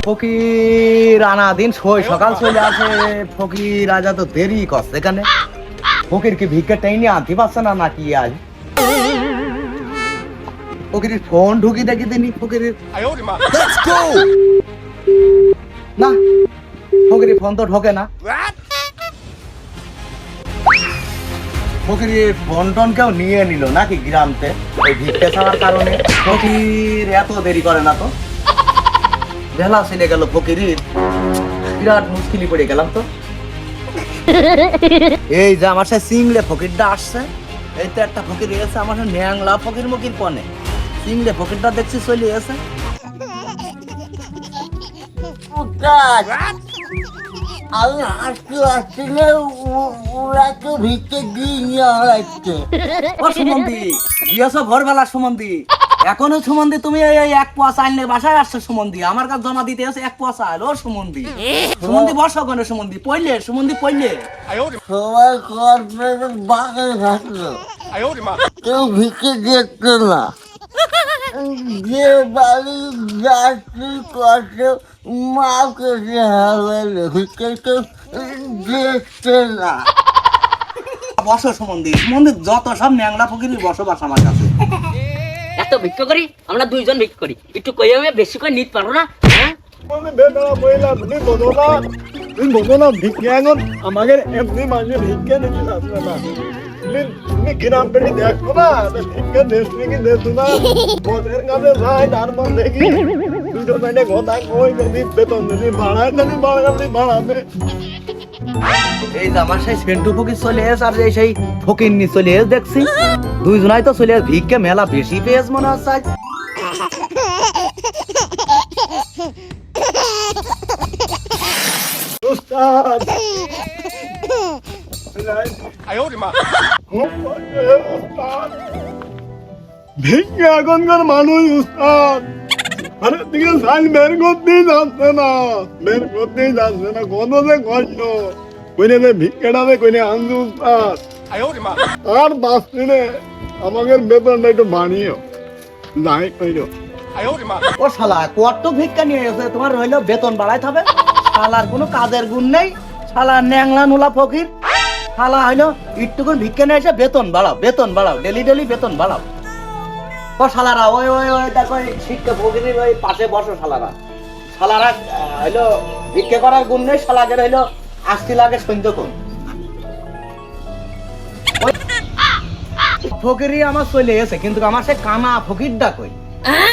ফকির আনা দিন সকাল চলে আসে, ফকির আজা তো দেরি করছে এখানে। ফকির কি ভিক্ষা টাইনি আনতে পারছে না নাকি আজ? ফকির ফোন ঢুকি দেখি দিনি ফকির না, ফকির ফোন তো ঢোকে না। ফকির ফোন টোন কেউ নিয়ে নিল নাকি গ্রামতে ওই ভিক্ষা ছাড়ার কারণে? ফকির এত দেরি করে না তো, বেলা চলে গেল ফকির, বিরাট মুশকিলে পড়ে গেলাম তো। এই যে আমার সাথে সিংড়ে ফকিরটা আসছে, এই তো একটা ফকির এসে আমার সাথে ন্যাংলা ফকির মকির পনে সিংড়ে ফকিরটা দেখছি চলে এসে। আমি আসতে আসলে ওরা তো ভিক্ষে দিয়ে নিয়ে আসছে। ও সুমন্দি, দিয়েছ ভোরবেলা সুমন্দি, এখনো সুমন্দি তুমি এই এক পোয়া চাল নিয়ে বাসায় আসছো সুমন্দি, আমার কাছে জমা দিতে এসে এক পোয়া চাল। ও সুমন্দি, সুমন্দি বসো কেন সুমন্দি, পড়লে সুমন্দি পড়লে। সবাই কর্পোরেট বাগানে থাকলো, কেউ ভিক্ষে দেখতো না। যে বাড়ি যাত্রী করছে মা কেটে হবে ভিক্ষে কেউ দেখছে না। বসো সুমন্দি, সুমন্দি যত সব ন্যাংলা ফকির বসবাস আমার কাছে। এত ভিক্ষা করি আমরা দুইজন ভিক্ষা করি, একটু কই আমি বেশি করে নিতে পারবো না? হ্যাঁ তুমি বোঝো না ভিক্ষা এখন আমাদের এমনি মাঝে ভিক্ষা নিতে আসবে না। তুমি গ্রাম পেটি দেখো না, ভিক্ষা দেশে কি দেখো না, ওদের কাছে যাই তারপর দেখি দুটো মিনিটে কথা কই যদি বেতন যদি বাড়ায় যদি বাড়াবে। এই যে আমার সেই সেন্টু ফকির চলে এস আর এই সেই ফকির নি চলে এস দেখছি, দুইজনাই তো চলে এস, ভিক্ষা মেলা বেশি পেয়েছ মনে হচ্ছে আজ। উস্তাদ ভিক্ষা এখনকার মানুষ উস্তাদ আরে দিকে সাইল বের করতেই যাচ্ছে না, বের করতেই যাচ্ছে না, কত যে কষ্ট কইনে যে ভিক্ষাটাতে কইনে আনছে উস্তাদ। আর বাঁচছি রে, আমাকে বেতনটা একটু বানিয়েও যাই কইরো। ও শালা কত ভিক্ষা নিয়ে এসে তোমার রইলো বেতন বাড়াইতে হবে? শালার কোনো কাজের গুণ নেই, শালা ন্যাংলা নুলা ফকির। শালা হইলো একটুকুন ভিক্ষা নিয়ে এসে বেতন বাড়াও, বেতন বাড়াও, ডেলি ডেলি বেতন বাড়াও। ও শালারা ওই ওই ওই দেখো শিক্ষা ফকিরের ওই পাশে বসো শালারা। শালারা হইলো ভিক্ষা করার গুণ নেই, শালাদের হইলো আসতে লাগে সন্ধ্যা কোন ফকিরই আমার চলে এসে, কিন্তু আমার সে কানা ফকিরটা কই?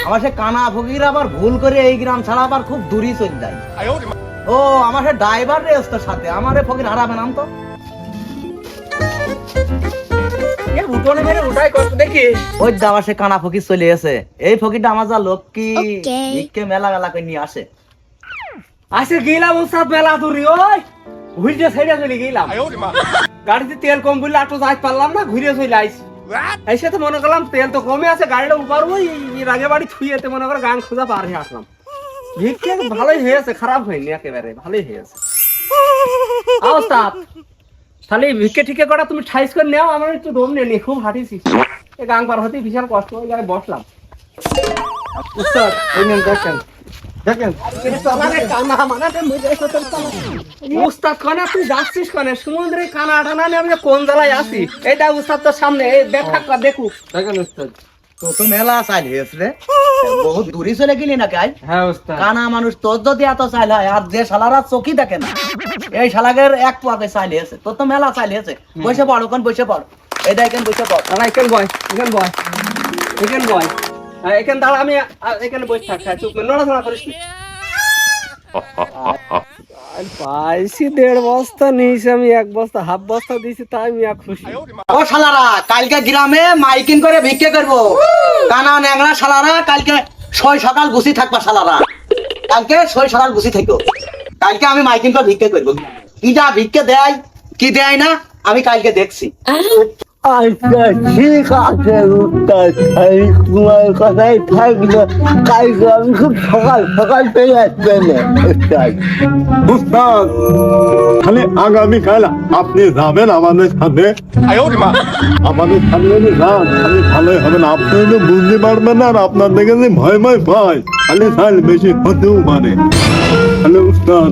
আমার সে কানা ফকির আবার ভুল করে এই গ্রাম ছাড়া আবার খুব দূরই চলে যায়। ও আমার সে ড্রাইভার রে এসতে সাথে, আমারে ফকির হারাবে নাম তো। উঠোনে মেরে উঠাই কষ্ট দেখিস। ওই দা আমার সে কানা ফকির চলে এসে, এই ফকিরটা আমার যা লক্ষ্মী ভিক্ষে মেলা মেলা করে নিয়ে আসে। আসে গেলাম উস্তাদ মেলা দূরি, ওই ঘুরে সাইডে চলে গেলাম, গাড়িতে তেল কম বললে আটো যাইতে পারলাম না, ঘুরে চলে আইছি। এই সাথে মনে করলাম তেল তো কমে আছে, গাড়িটা উপারবো, এর আগে বাড়ি থুইয়েতে মনে করে গান খোঁজা পার হয়ে আসলাম। ভিক্ষে ভালোই হয়েছে, খারাপ হয়নি, একেবারে ভালোই হয়েছে। উস্তাদ তাহলে ভিক্ষে ঠিকে করা তুমি ঠাইস করে নেও, আমার একটু দম নেই, খুব হাঁটিছি, এই গান পার হতেই বিশাল কষ্ট হয়ে যায়, বসলাম। উস্তাদ এই নেন দেখেন দেখেন উস্তাদ কনে তুই যাচ্ছিস কনে সমুদ্রে কানা টানা নিয়ে আমি কোন জায়গায় আছি, এইটা উস্তাদ তোর সামনে এই ব্যাখ্যা দেখুক দেখেন উস্তাদ। তো তো মেলা চাইল হয়েছে রে, বহুত দূরই চলে গেলি নাকি আজ? হ্যাঁ উস্তাদ। কানা মানুষ তোর যদি এত চাইল হয়, আর যে শালারা চোখই দেখে না, এই শালাগের এক পোয়াকে চাইল হয়েছে, তোর তো মেলা চাইল হয়েছে। বসে পড় ওখান, বসে পড়, এটা এখানে বসে পড়। এখানে বয়, এখানে বয়, এখানে বয়, এখানে দাঁড়া, আমি এখানে বসে থাকছি, চুপ করে নড়াচড়া করিস না। পাইছি 1.5 বস্তা নিয়েছি আমি, 1 বস্তা হাফ বস্তা দিয়েছি, তাই আমি খুশি। ও শালারা কালকে গ্রামে মাইকিং করে ভিক্ষে করবো, কানা ন্যাংরা শালারা কালকে সকাল গুছি থাকবা শালারা, কালকে সকাল গুছি থাকো, কালকে আমি মাইকিং করে ভিক্ষে করবো। কি যা ভিক্ষে দেয় কি দেয় না আমি কালকে দেখছি। আচ্ছা ঠিক আছে উস্তাদ, আমি তোমার কথাই থাকবো। কালকে আমি খুব সকাল সকাল পেয়ে আসবেন উস্তাদ। উস্তাদ তাহলে আগামীকাল আপনি যাবেন আমাদের সাথে? আমাদের সাথে যদি যান তাহলে ভালোই হবে না, আপনি তো বুঝতে পারবেন না, আর আপনার দেখে যে ভয় ভয় পায় খালি সাল বেশি হতেও পারে। তাহলে উস্তাদ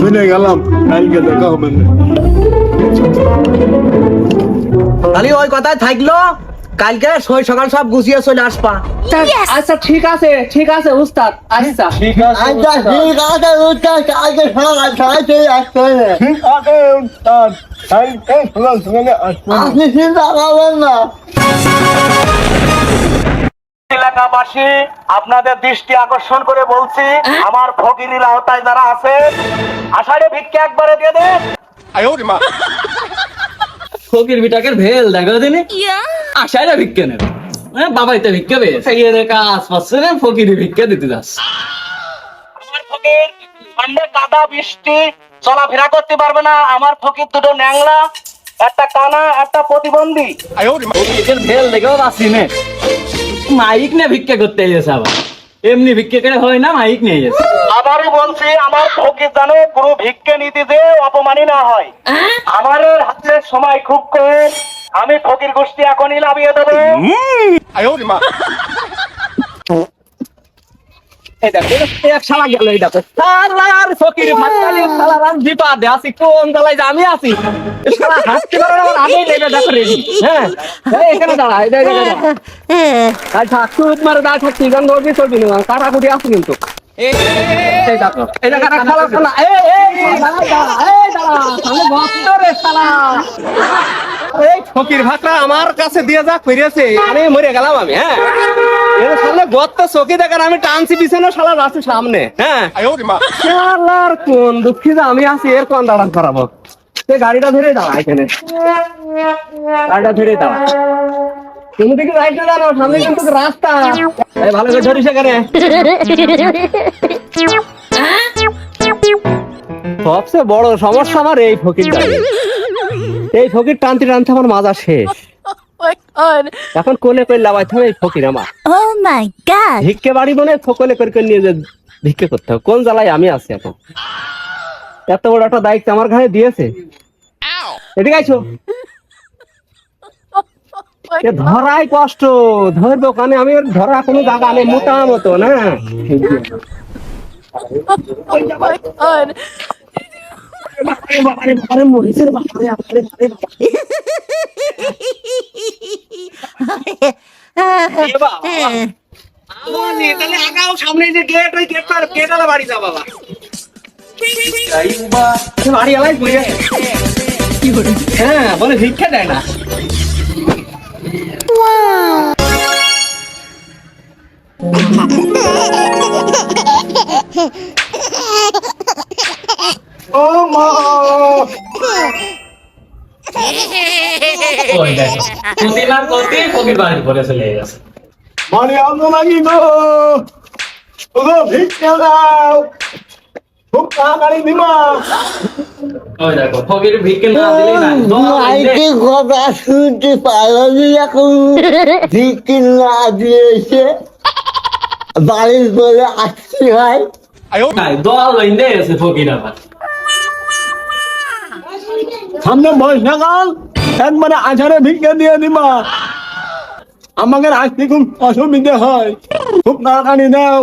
চলে গেলাম, কালকে দেখা হবে না। তাহলে ওই কথাই থাকলো, কালকে সই সকাল সব গুছিয়ে চলে আসবা। আচ্ছা ঠিক আছে উস্তাদ। আচ্ছা ঠিক আছে আচ্ছা ঠিক আছে উস্তাদ, কালকে সকাল সকাল পেয়ে আসবেন। ঠিক আছে উস্তাদ, কালকে সকাল সকালে আসবেন। আপনি চিন্তা করবেন না। এলাকাবাসী আপনাদের দৃষ্টি আকর্ষণ করে বলছি, আমার ফকিরের আওতায় যারা আছে আষাঢ়ে ভিক্ষা একবারে দিয়ে দেন। ফকির বিটাকে ভেল দেখো দিনে আশাইরা ভিক্ষা নেবে বাবাইতে ভিক্ষা পেয়েছে কাজ পাচ্ছে না ফকির ভিক্ষা দিতে যাচ্ছে। আমার ফকির ঠান্ডা কাদা বৃষ্টি চলাফেরা করতে পারবে না। আমার ফকির দুটো ন্যাংলা, একটা কানা, একটা প্রতিবন্ধী। ফকিরের ভেল দেখেও পাচ্ছি না, মাইক নিয়ে ভিক্ষা করতে গেছে, আবার এমনি ভিক্ষা করে হয় না, মাইক নিয়ে গেছে। আবারও বলছি, আমার ফকির জানো কোনো ভিক্ষে নীতি যে অপমানী না হয়। আমার হাতে সময় খুব কম, আমি ফকির গোষ্ঠী এখনই লাভিয়ে দেবো। এই দেখো, এক শালা গেল, এই দেখো শালার ফকির ভাতালি শালার আজ বিপদে আছি, কোন জ্বালায় যে আমি আছি। এই শালা হাঁটতে পারে না, আমার আগেই লেগে দেখো রেডি। হ্যাঁ এই এখানে দাঁড়া, এই দেখ আচ্ছা সুদ মারে দাঁড়া থাকছি, গান ধরবি চলবি না, কাটাকুটি আছে কিন্তু। এই দেখো, এই দেখো একটা শালা শালা, শালা ভক্ত রে শালা। এই ফকির ভাতটা আমার কাছে দিয়ে যা করিয়েছে, আমি মরে গেলাম আমি। হ্যাঁ এর সামনে গর্ত চকি দেখার আমি টানছি পিছনে, শালা আছে সামনে। হ্যাঁ শালার কোন দুঃখী যে আমি আছি, এর কোন দাঁড়ান করাবো। সে গাড়িটা ধরে দাঁড়া, এখানে গাড়িটা ধরে দাঁড়া। তুমি দিকে রাইটে জানো, সামনে কিন্তু রাস্তা। এই ভালো করে ধরিস এখানে। সবচেয়ে বড় সমস্যা আমার এই ফকির, এই ফকির টানতে টানতে আমার মাজা শেষ। এখন কোলে করে লাগাইতে হবে এই ফকির আমার। Oh my god! ভিক্ষে বাড়ি মনে কোলে করে করে নিয়ে যে ভিক্ষে করতে হবে, কোন জ্বালায় আমি আছি এখন। এত বড় একটা দায়িত্ব আমার ঘাড়ে দিয়েছে। এদিকে আইছো, এ ধরাই কষ্ট, ধরবো কানে আমি, ধরা কোনো জায়গা নেই, মোটা মতো না। সামনে যে গেট, ওই গেট বাড়ি যা বাবা। বাড়ি আলাই হ্যাঁ বলে ভিক্ষা দেয় না। ও মা, প্রতিবার করতে ফকির বাড়ির পরে চলে গেছে। মানে আনো নাকি গো? ওগো ভিক্ষা দাও, খুব তাড়াতাড়ি দিবা। ওই দেখো ফকির ভিক্ষা না দিলেই না, মাইকে কথা শুনতে পারি এখন, ভিক্ষে না দিয়েছে বাড়ির করে আসতে হয়। দল লইন্দে আছে ফকির আবার। সামনে বর্ষাকাল, একবারে আষাঢ়ে ভিক্ষা দিয়ে দিবা। আমাকে আসতে খুব অসুবিধে হয়, খুব তাড়াতাড়ি দাও।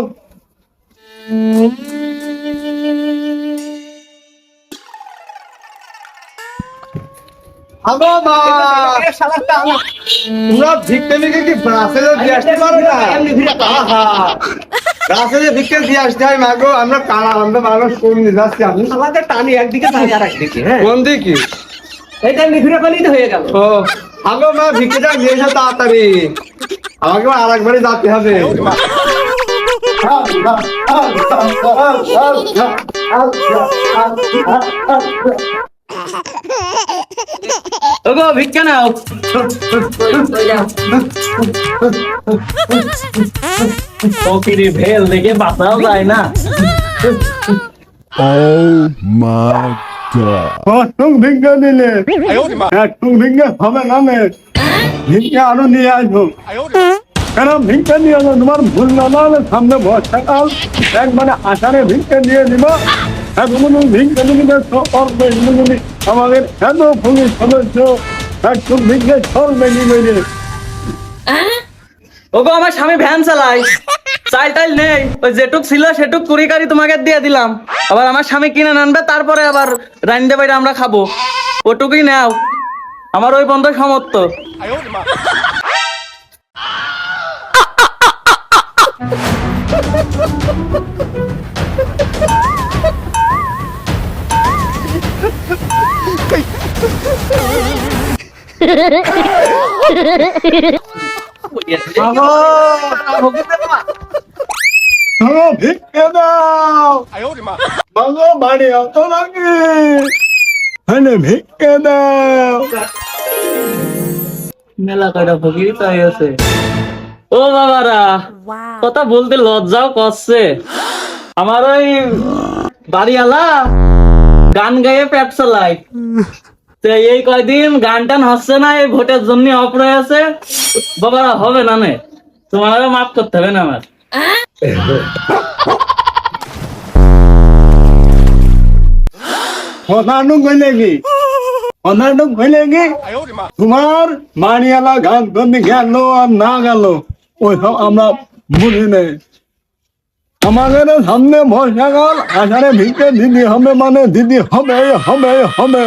আগো মা, তোমরা ভিক্ষা নিয়ে কি ব্রাসে দিয়ে আসতে পারো না? ব্রাসে ভিক্ষা দিয়ে আসতে হয় মা গো, আমরা কালা আমরা মানুষ কোন দিকে যাচ্ছি? আমি আমাদের টানি একদিকে টানি আর একদিকে। হ্যাঁ কোন দিকে? এইটা ঘুরে পালিয়ে তো হয়ে গেল। ও আগো মা, ভিক্ষাটা নিয়ে এসো তাড়াতাড়ি, আমাকে আর একবারই যেতে হবে। ওগো ভিক্ষা নাও। ফকিরি ভেল দেখে বাঁচাও যায় না। কত ভিক্ষা দিলে, একটু ভিক্ষা হবে না। ভিক্ষা আরো নিয়ে আসবো কেন ভিক্ষা নিয়ে আসবো তোমার ভুল না হলে সামনে বর্ষাকাল একবারে আষাঢ়ে ভিক্ষা দিয়ে দিব এখন তুমি ভিক্ষা দিতে করবে তুমি আমাদের এত পুলিশ সদস্য একটু ভিক্ষা করবে নিবে ওগো আমার স্বামী ভ্যান চালায়, চাল টাইল নেই, ওই যেটুক ছিল সেটুক কুড়ি কারি তোমাকে দিয়ে দিলাম। আবার আমার স্বামী কিনে আনবে, তারপরে আবার রান্না বাইরে আমরা খাবো, ওটুকুই নাও, আমার ওই বন্ধ সমর্থ। ভিক্ষা দাও বাবা বাড়ি আসো নাকি হ্যাঁ ভিক্ষা দাও মেলা কয়টা ফকির তাই আছে। ও বাবারা, কথা বলতে লজ্জাও করছে। আমার ওই বাড়িওয়ালা গান গায়ে পেট চালায়, তো এই কয়দিন গান টান হচ্ছে না, এই ভোটের জন্য অফ রয়ে আছে। বাবারা হবে না নে, তোমার মাফ করতে হবে না আমার। অনানুক হইলে কি অনানুক হইলে কি তোমার মারিয়ালা গান তুমি গেল আর না গেল ওই সব আমরা বুঝি নেই। আমাদের সামনে বর্ষাকাল আষাঢ়ে ভিক্ষে দিদি হবে মানে দিদি হবে হবে হবে।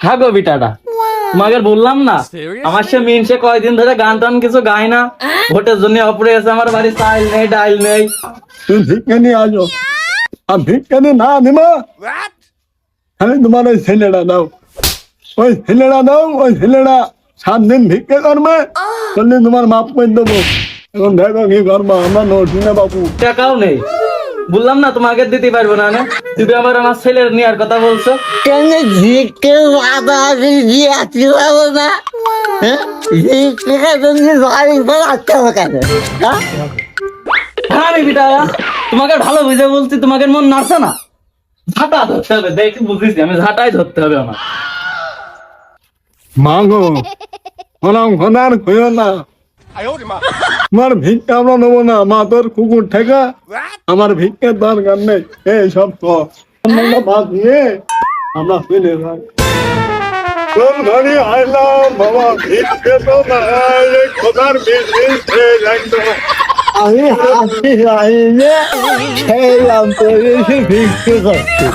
হ্যাঁ গো বিটাটা, তোমাকে বললাম না আমার সে মিন সে কয়দিন ধরে গান টান কিছু গায় না, ভোটের জন্য অপরে আছে। আমার বাড়ি চাল নেই, ডাইল নেই। তুমি ভিক্ষে নিয়ে আসো, আর ভিক্ষে নিয়ে না নিবা আমি তোমার ওই ছেলেটা দাও, ওই ছেলেটা দাও, ওই ছেলেটা 7 দিন ভিক্ষে করবে, তাহলে তোমার মাপ করে দেবো। এখন দেখো কি করবো, আমরা নরসিংহ বাবু টাকাও নেই, বললাম না তোমাকে দিতে পারবো না। তুমি আবার আমার ছেলের নেওয়ার কথা বলছো। কেন ভিক্ষে বাবা দিয়ে আসতে পারবো না? ভিক্ষে তুমি বাড়ি করে আসতে হবে কেন? হ্যাঁ রে বিটা, তোমাকে ভালো বুঝে বলছি, তোমাকে মন নাড়ছে না। ঝাঁটা ধরতে হবে, দেখি বুঝেছি আমি, ঝাঁটাই ধরতে হবে আমার। মাগো ওরম খোদার খুঁজো না, আমার ভিক্ষা আমরা নেবো না। মা তোর কুকুর ঠেকা, আমার ভিক্ষের দরকার নেই। এই সব বাদ দিয়ে আমরা ফিরে যাই। তোর ঘরে আইলাম বাবা, ভিক্ষে তো নাই, খোদার বিজনেস একদম। আমি হাসি আইনে খেলাম তো ভিক্ষে করছি।